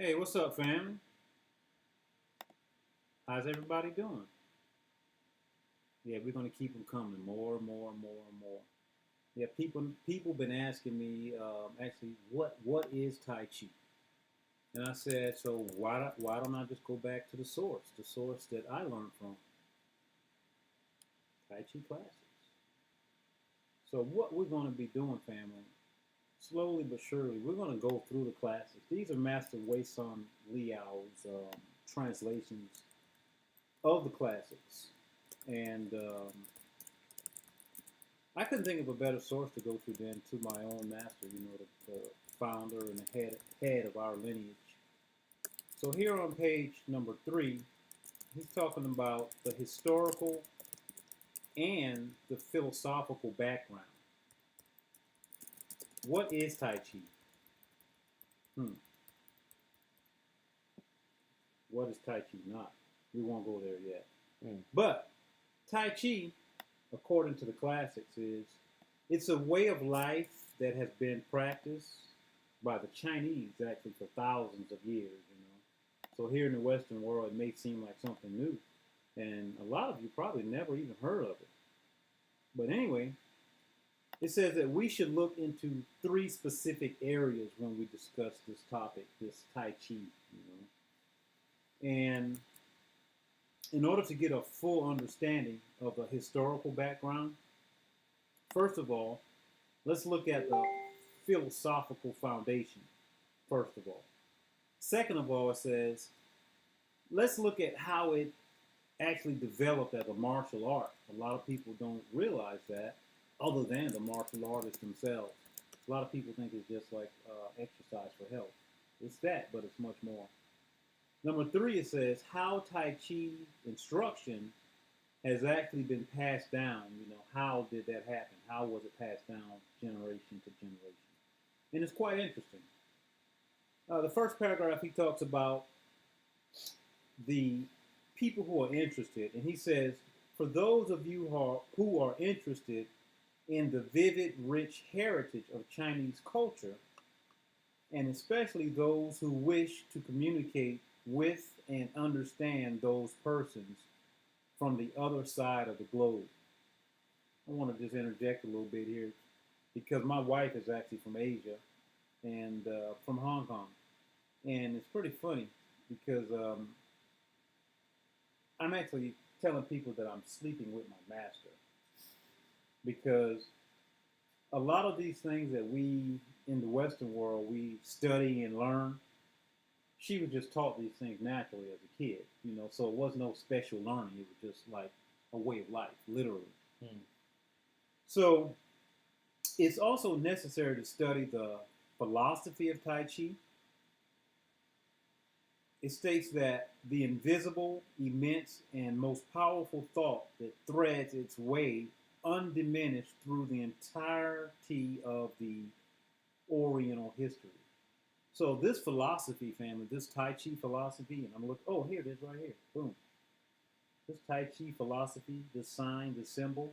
Hey, what's up, family? How's everybody doing? Yeah, we're gonna keep them coming, more and more and more and more. Yeah, people been asking me actually what is Tai Chi, and I said, so why don't I just go back to the source that I learned from, Tai Chi classics. So what we're gonna be doing, family, slowly but surely, we're gonna go through the classics. These are Master Wei Sun Liao's translations of the classics. And I couldn't think of a better source to go to than to my own master, the founder and the head of our lineage. So here on page number 3, he's talking about the historical and the philosophical background. What is Tai Chi? Hmm. What is Tai Chi not? We won't go there yet. But Tai Chi, according to the classics, it's a way of life that has been practiced by the Chinese actually for thousands of years. So here in the Western world, it may seem like something new, and a lot of you probably never even heard of it. But anyway, it says that we should look into 3 specific areas when we discuss this topic, this Tai Chi. And in order to get a full understanding of the historical background, first of all, let's look at the philosophical foundation, first of all. Second of all, it says, let's look at how it actually developed as a martial art. A lot of people don't realize that, other than the martial artists themselves. A lot of people think it's just like exercise for health. It's that, but it's much more. Number 3, it says how Tai Chi instruction has actually been passed down. How did that happen? How was it passed down generation to generation? And it's quite interesting. The first paragraph, he talks about the people who are interested, and he says, for those of you who are interested in the vivid, rich heritage of Chinese culture, and especially those who wish to communicate with and understand those persons from the other side of the globe. I want to just interject a little bit here because my wife is actually from Asia and from Hong Kong. And it's pretty funny because I'm actually telling people that I'm sleeping with my master because a lot of these things that we in the Western world we study and learn, she was just taught these things naturally as a kid, so it was no special learning. It was just like a way of life, literally. So it's also necessary to study the philosophy of Tai Chi. It states that the invisible, immense, and most powerful thought that threads its way undiminished through the entirety of the Oriental history. So this philosophy, family, this Tai Chi philosophy, and I'm looking, oh, here it is right here, boom. This Tai Chi philosophy, this sign, this symbol,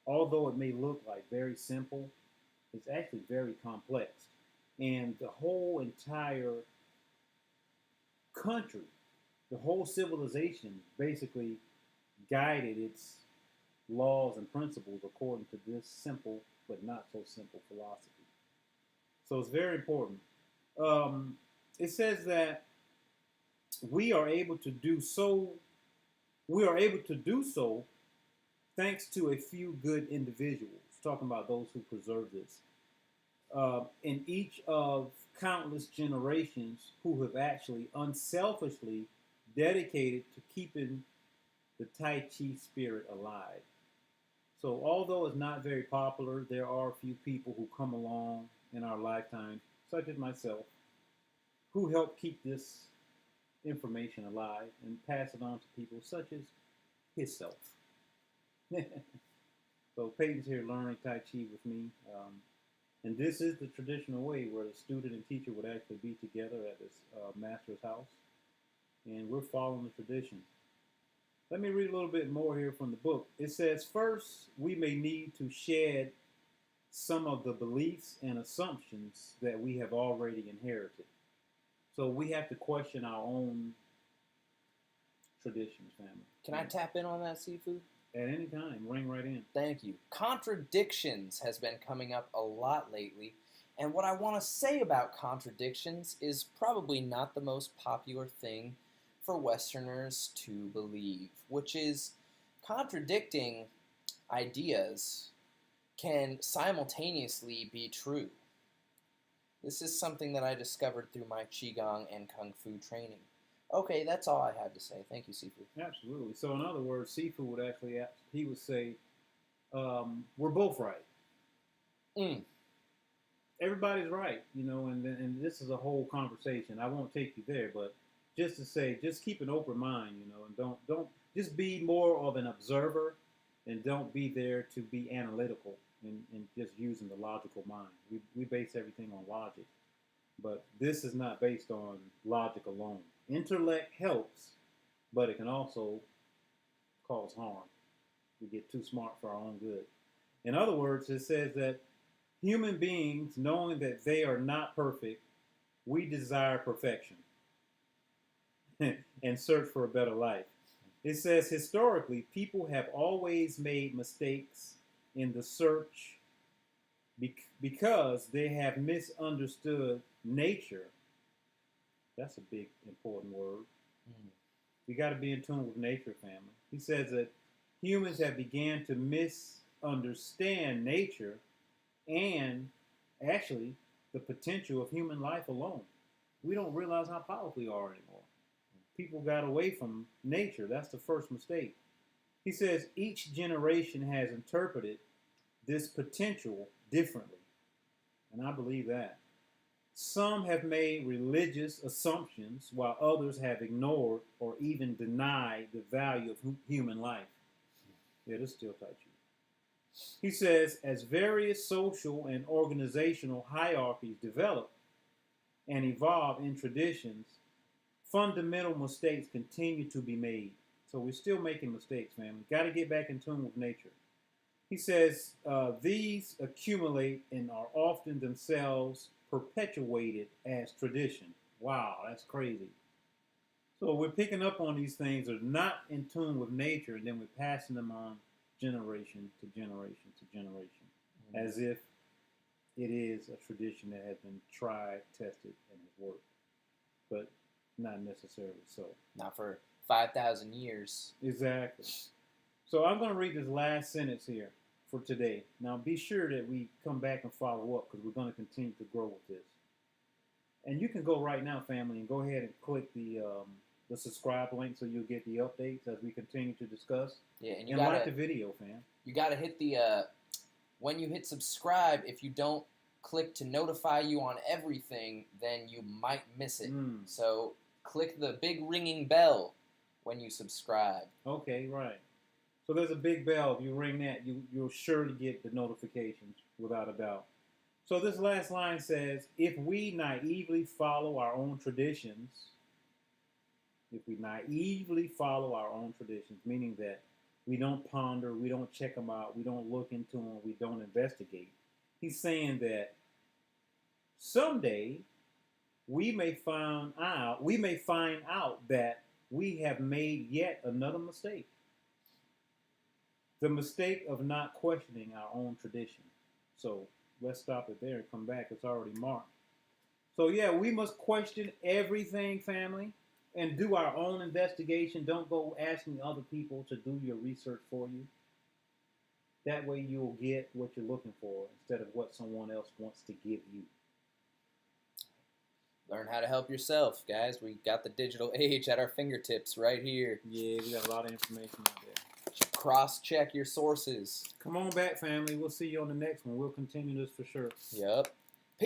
although it may look like very simple, it's actually very complex. And the whole entire country, the whole civilization basically guided its laws and principles according to this simple but not so simple philosophy. So it's very important. It says that we are able to do so. We are able to do so thanks to a few good individuals. Talking about those who preserve this. In each of countless generations who have actually unselfishly dedicated to keeping the Tai Chi spirit alive. So although it's not very popular, there are a few people who come along in our lifetime, such as myself, who help keep this information alive and pass it on to people such as himself. So Peyton's here learning Tai Chi with me. And this is the traditional way where the student and teacher would actually be together at this master's house. And we're following the tradition. Let me read a little bit more here from the book. It says, first, we may need to shed some of the beliefs and assumptions that we have already inherited. So we have to question our own traditions, family. Can I tap in on that, Sifu? At any time, ring right in. Thank you. Contradictions has been coming up a lot lately. And what I want to say about contradictions is probably not the most popular thing for Westerners to believe, which is contradicting ideas can simultaneously be true. This is something that I discovered through my Qigong and Kung Fu training. Okay, that's all I had to say. Thank you, Sifu. Absolutely. So in other words, Sifu would actually, he would say, we're both right. Everybody's right, and this is a whole conversation. I won't take you there, but just to say, just keep an open mind, and don't just be more of an observer, and don't be there to be analytical and just using the logical mind. We base everything on logic, but this is not based on logic alone. Intellect helps, but it can also cause harm. We get too smart for our own good. In other words, it says that human beings, knowing that they are not perfect, we desire perfection and search for a better life. It says historically, people have always made mistakes in the search because they have misunderstood nature. That's a big, important word. You got to be in tune with nature, family. He says that humans have began to misunderstand nature and actually the potential of human life alone. We don't realize how powerful we are anymore. People got away from nature. That's the first mistake. He says each generation has interpreted this potential differently. And I believe that. Some have made religious assumptions while others have ignored or even denied the value of human life. Yeah, this still Tai Chi. He says, as various social and organizational hierarchies develop and evolve in traditions, fundamental mistakes continue to be made. So we're still making mistakes, man. We've got to get back in tune with nature. He says, these accumulate and are often themselves perpetuated as tradition. Wow, that's crazy. So we're picking up on these things that are not in tune with nature, and then we're passing them on generation to generation to generation, as if it is a tradition that has been tried, tested, and has worked. But not necessarily so. Not for 5,000 years. Exactly. So I'm going to read this last sentence here for today. Now be sure that we come back and follow up, because we're going to continue to grow with this. And you can go right now, family, and go ahead and click the subscribe link so you'll get the updates as we continue to discuss. Yeah, and like the video, fam. You got to hit the when you hit subscribe, if you don't click to notify you on everything, then you might miss it. So click the big ringing bell when you subscribe. Okay, right. So there's a big bell. If you ring that, you'll surely get the notifications, without a doubt. So this last line says, if we naively follow our own traditions, meaning that we don't ponder, we don't check them out, we don't look into them, we don't investigate. He's saying that someday we may find out that we have made yet another mistake. The mistake of not questioning our own tradition. So let's stop it there and come back. It's already marked. So yeah, we must question everything, family, and do our own investigation. Don't go asking other people to do your research for you. That way you'll get what you're looking for instead of what someone else wants to give you. Learn how to help yourself, guys. We got the digital age at our fingertips right here. Yeah, we got a lot of information out there. Cross-check your sources. Come on back, family. We'll see you on the next one. We'll continue this for sure. Yep.